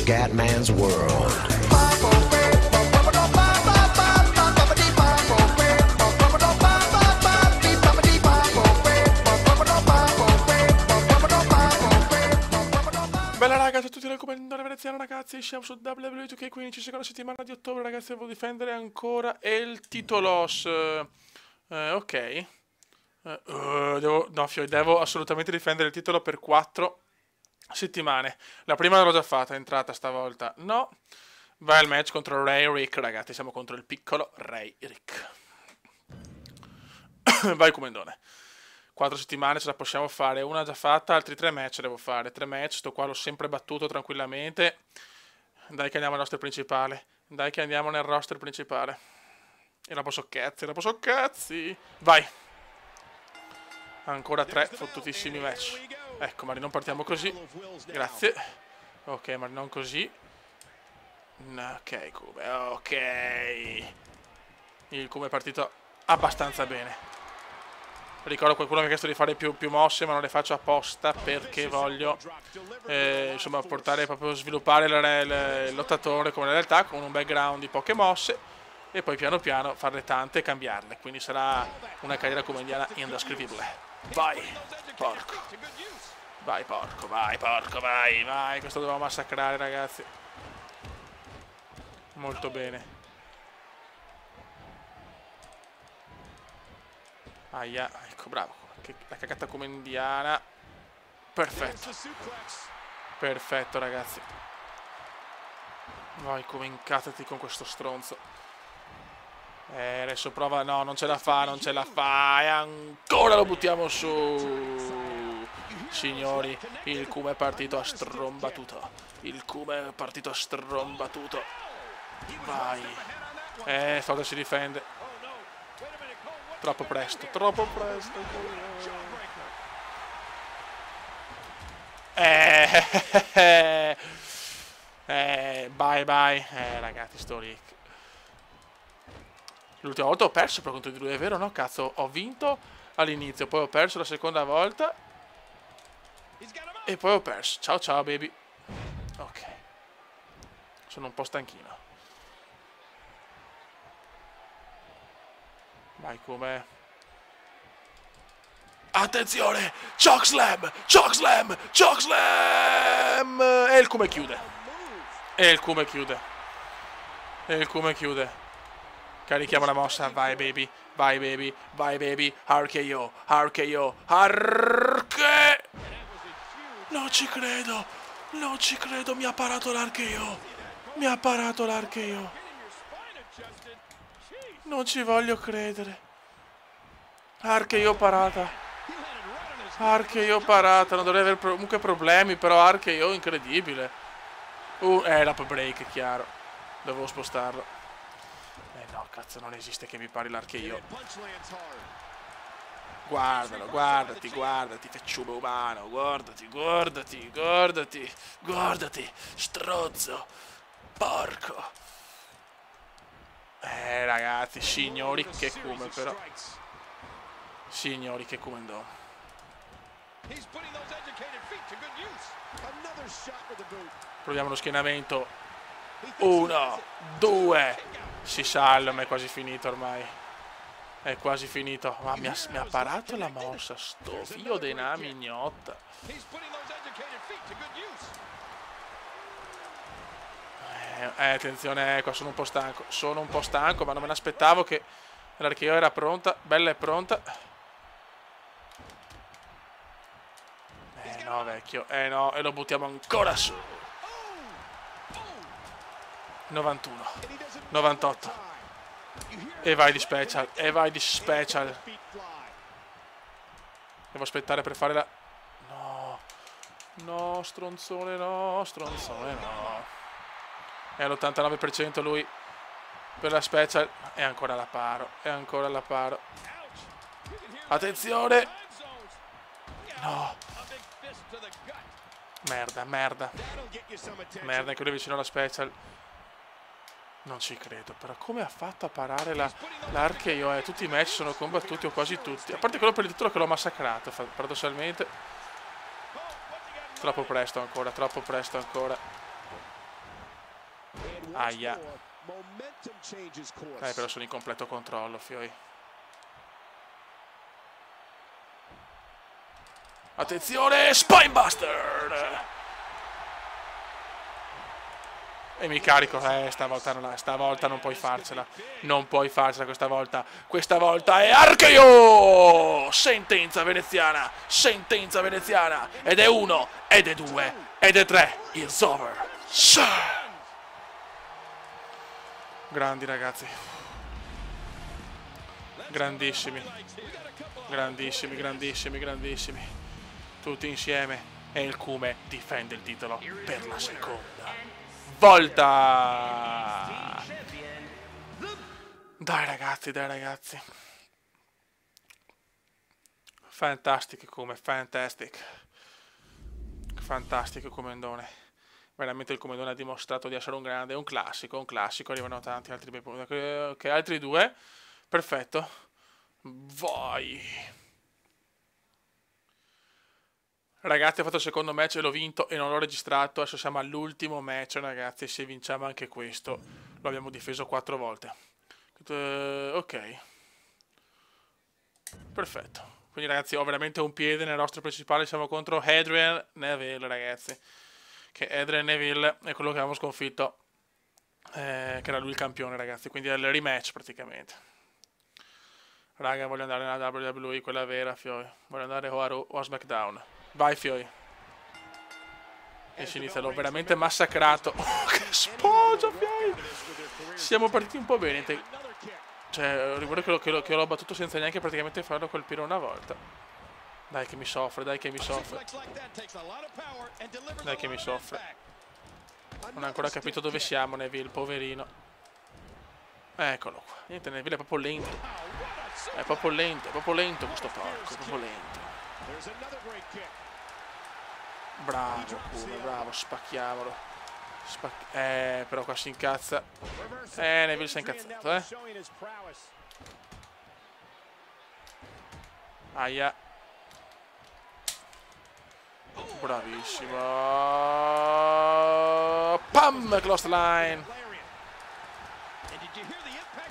Scatman's World. Bella raga, ciao a tutti dal commendatore veneziano ragazzi, siamo su WWE 2K15, seconda settimana di ottobre ragazzi, devo difendere ancora il titolos. Ok. Devo assolutamente difendere il titolo per 4 settimane. La prima l'ho già fatta, è entrata stavolta. No. Va il match contro Ray Rick, ragazzi, siamo contro il piccolo Ray Rick. Vai comandone. 4 settimane ce la possiamo fare, una già fatta, altri 3 match devo fare, 3 match, sto qua l'ho sempre battuto tranquillamente. Dai che andiamo al roster principale, dai che andiamo nel roster principale. E la posso cazzi, vai. Ancora 3 fottutissimi match. Ecco, ma non partiamo così, grazie. Ok, ma non così. Ok, Cube, ok. Il Cube è partito abbastanza bene. Ricordo qualcuno mi ha chiesto di fare più mosse, ma non le faccio apposta perché voglio insomma portare proprio sviluppare il lottatore come in realtà con un background di poche mosse e poi piano piano farle tante e cambiarle, quindi sarà una carriera comandiana indescrivibile. Vai porco, vai porco, vai porco, vai, questo dobbiamo massacrare ragazzi. Molto bene. Aia, ecco, bravo. La cagata come indiana. Perfetto. Perfetto, ragazzi. Vai, come incazzati con questo stronzo. Adesso prova. No, non ce la fa, non ce la fa. E ancora lo buttiamo su. Signori, il Kuma è partito a strombattuto. Il Kuma è partito a strombattuto. Vai. Stavolta si difende. Troppo presto, troppo presto. Bye bye. Ragazzi, sto Rick. L'ultima volta ho perso per conto di lui, è vero, no? Cazzo, ho vinto all'inizio, poi ho perso la seconda volta. E poi ho perso. Ciao ciao, baby. Ok. Sono un po' stanchino. Vai come. Attenzione! Chokeslam! Chokeslam! Chokeslam! E il come chiude. E il come chiude. E il come chiude. Carichiamo la mossa. Vai baby. Vai baby. Vai baby. RKO. RKO. RK. Non ci credo. Non ci credo. Mi ha parato l'RKO. Mi ha parato l'RKO. Non ci voglio credere. RKO parata. RKO parata. Non dovrei avere comunque problemi, però RKO incredibile. L'up break, chiaro. Dovevo spostarlo. No, cazzo, non esiste che mi pari l'RKO. Guardalo, guardati, guardati, fecciume umano. Guardati, guardati, guardati. Guardati, strozzo. Porco. Ragazzi, signori che come però. Signori che come andò. Proviamo lo schienamento. 1, 2. Si salva, ma è quasi finito ormai. È quasi finito. Ma mi ha parato la mossa. Sto figlio di una mignotta. Attenzione, qua sono un po' stanco. Sono un po' stanco, ma non me ne aspettavo che l'RKO era pronta. Bella e pronta. No, vecchio. No, e lo buttiamo ancora su. 91. 98. E vai di special. E vai di special. Devo aspettare per fare la. No. No, stronzone, no. Stronzone, no. È all'89% lui per la special. E ancora la paro. E ancora la paro. Attenzione. No. Merda, merda. Merda, anche lui vicino alla special. Non ci credo, però come ha fatto a parare l'RKO? Tutti i match sono combattuti, o quasi tutti. A parte quello per il titolo che l'ho massacrato, paradossalmente. Troppo presto ancora, troppo presto ancora. Aia. Però sono in completo controllo, fioi. Attenzione, Spinebuster! E mi carico, stavolta non puoi farcela. Non puoi farcela questa volta. Questa volta è Archeo! Sentenza veneziana, ed è 1, ed è 2, ed è 3. It's over. Grandi ragazzi. Grandissimi. Grandissimi. Tutti insieme. E il Cume difende il titolo per la seconda volta. Dai ragazzi. Fantastico comendone. Veramente il comendone ha dimostrato di essere un grande, un classico. Arrivano tanti altri bei punti. Ok, altri 2. Perfetto. Vai. Ragazzi, ho fatto il secondo match e l'ho vinto e non l'ho registrato. Adesso siamo all'ultimo match, ragazzi. Se vinciamo anche questo, lo abbiamo difeso 4 volte. Ok. Perfetto. Quindi, ragazzi, ho veramente un piede nel roster principale. Siamo contro Adrian Neville, ragazzi. Che Adrian Neville è quello che avevamo sconfitto. Che era lui il campione, ragazzi. Quindi è il rematch, praticamente. Raga, voglio andare nella WWE, quella vera, fioi. Voglio andare o a Raw o a SmackDown. Vai, fioi. E si inizia, l'ho veramente massacrato. Oh, che spoggia, fioi. Siamo partiti un po' bene. Cioè, ricordo che l'ho battuto senza neanche praticamente farlo colpire una volta. Dai che mi soffre. Non ho ancora capito dove siamo, Neville, poverino. Eccolo qua. Niente, Neville è proprio lento. È proprio lento questo porco, è proprio lento. Bravo, Cume, bravo, spacchiamolo. Però qua si incazza. Neville si è incazzato, Aia. Bravissimo. Pam, close line.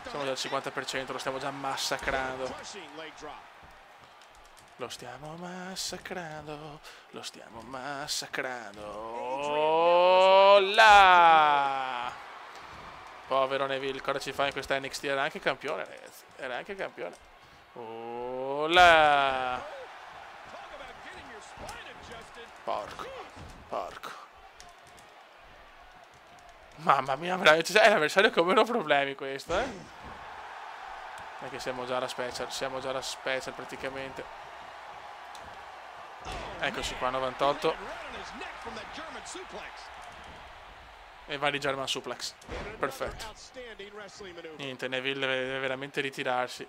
Siamo già al 50%, lo stiamo già massacrando. Lo stiamo massacrando. Oh là! Povero Neville, cosa ci fa in questa NXT? Era anche campione, ragazzi. Oh là! Porco. Mamma mia, veramente. È l'avversario con meno problemi questo, Perché siamo già alla special, praticamente. Eccoci qua, 98. E va di German Suplex. Perfetto. Niente, Neville deve veramente ritirarsi.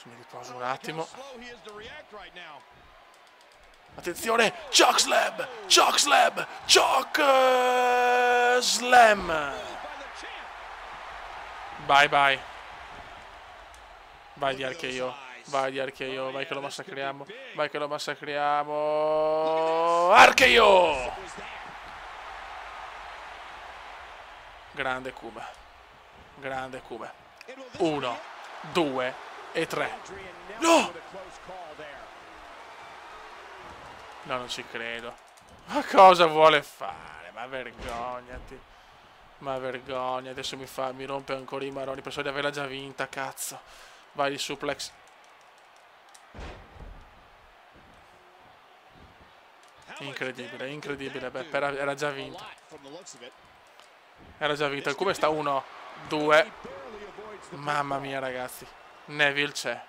Mi riposo un attimo. Attenzione, Choke Slam. Bye. Vai di Archeo, vai che lo massacriamo. Archeo! Grande Cume. 1, 2 e 3. No! No, non ci credo. Ma cosa vuole fare? Ma vergognati. Adesso mi rompe ancora i maroni. Penso di averla già vinta, cazzo. Vai di suplex. Incredibile. Beh, era già vinta. Il Cume sta 1, 2. Mamma mia, ragazzi. Neville c'è.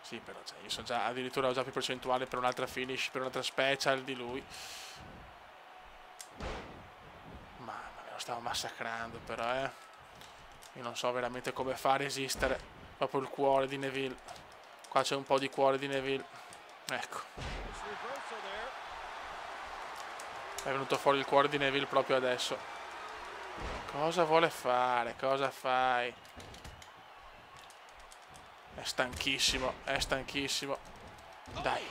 Sì, però io so già, addirittura ho già più percentuale per un'altra finish, per un'altra special di lui. Mamma mia, lo stavo massacrando però, Io non so veramente come fa a resistere. Proprio il cuore di Neville. Qua c'è un po' di cuore di Neville. Ecco. È venuto fuori il cuore di Neville proprio adesso. Cosa vuole fare? Cosa fai? È stanchissimo. Dai.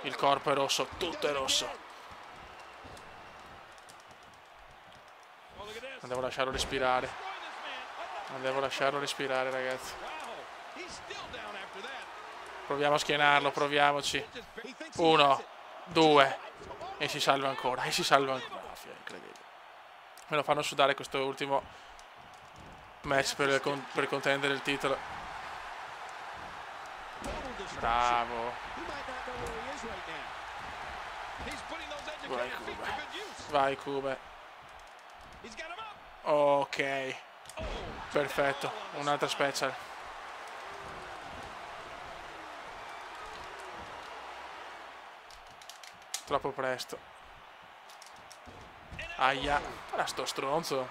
Il corpo è rosso, tutto è rosso. Non devo lasciarlo respirare. Non devo lasciarlo respirare, ragazzi. Proviamo a schienarlo, proviamoci. 1, 2. E si salva ancora, e si salva ancora. Incredibile. Me lo fanno sudare questo ultimo match per contendere il titolo. Bravo. Vai Cube. Vai Cube. Ok. Perfetto. Un'altra special. Troppo presto. Aia. Guarda sto stronzo.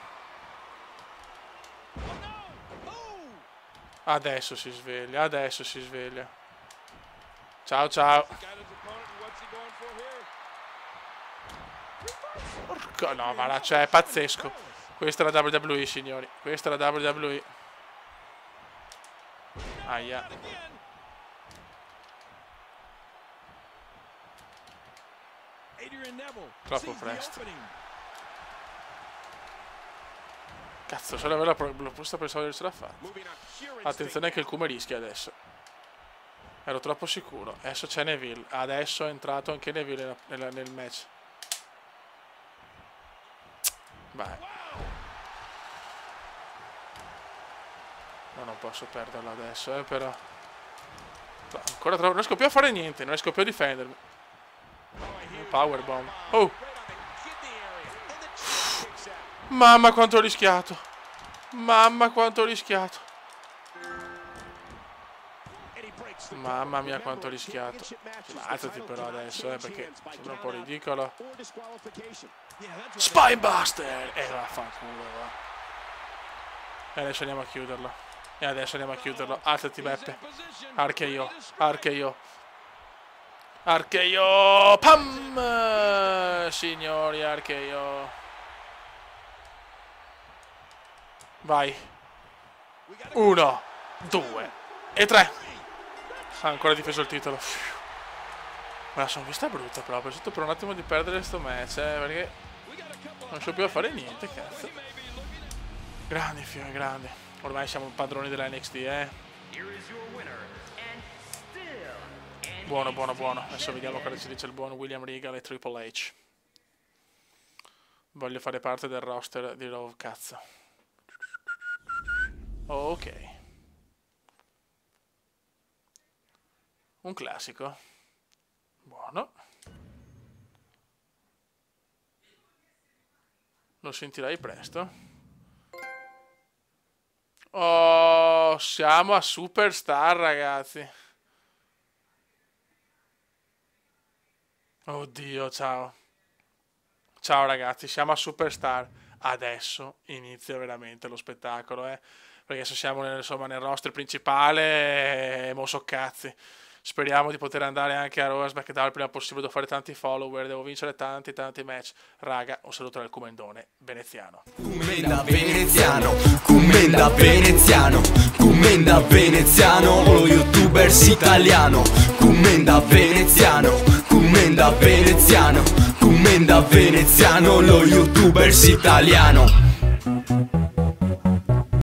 Adesso si sveglia. Adesso si sveglia. Ciao ciao. Porca no, ma là c'è, è pazzesco. Questa è la WWE, signori. Questa è la WWE. Aia. Troppo presto. Cazzo, se l'aveva la posta pensavo di avercela fatta. Attenzione che il Kuma rischia adesso. Ero troppo sicuro. Adesso c'è Neville. Adesso è entrato anche Neville nel match. Vai. No, non posso perderla adesso, però. No, ancora troppo. Non riesco più a fare niente. Non riesco più a difendermi. Powerbomb. Oh. Mamma quanto ho rischiato. Mamma quanto ho rischiato. Mamma mia quanto ho rischiato. Alzati però adesso, perché sembra un po' ridicolo. Spinebuster! E vaffanculo, va. E adesso andiamo a chiuderlo. E adesso andiamo a chiuderlo. Alzati Beppe. Archeio. Archeio. Archeio. Pam! Signori, archeio. Vai. 1, 2 e 3. Ha ancora difeso il titolo. Me la sono vista brutta proprio. Ho sotto per un attimo di perdere sto match, perché non riesco più a fare niente, cazzo. Grandi, figlio, grandi. Ormai siamo padroni della NXT, Buono, buono, buono. Adesso vediamo cosa ci dice il buon William Regal e Triple H. Voglio fare parte del roster di Raw, cazzo. Ok. Un classico. Buono. Lo sentirai presto. Oh, siamo a Superstar, ragazzi. Oddio, ciao. Ciao ragazzi, siamo a Superstar. Adesso inizia veramente lo spettacolo, perché se siamo nel roster principale, mo so cazzi. Speriamo di poter andare anche a Raw, SmackDown il prima possibile. Devo fare tanti follower, devo vincere tanti match. Raga, un saluto dal Comendone veneziano. Commenda veneziano, commenda veneziano, commenda veneziano, lo youtubers italiano. Commenda veneziano, commenda veneziano, commenda veneziano, lo youtubers italiano.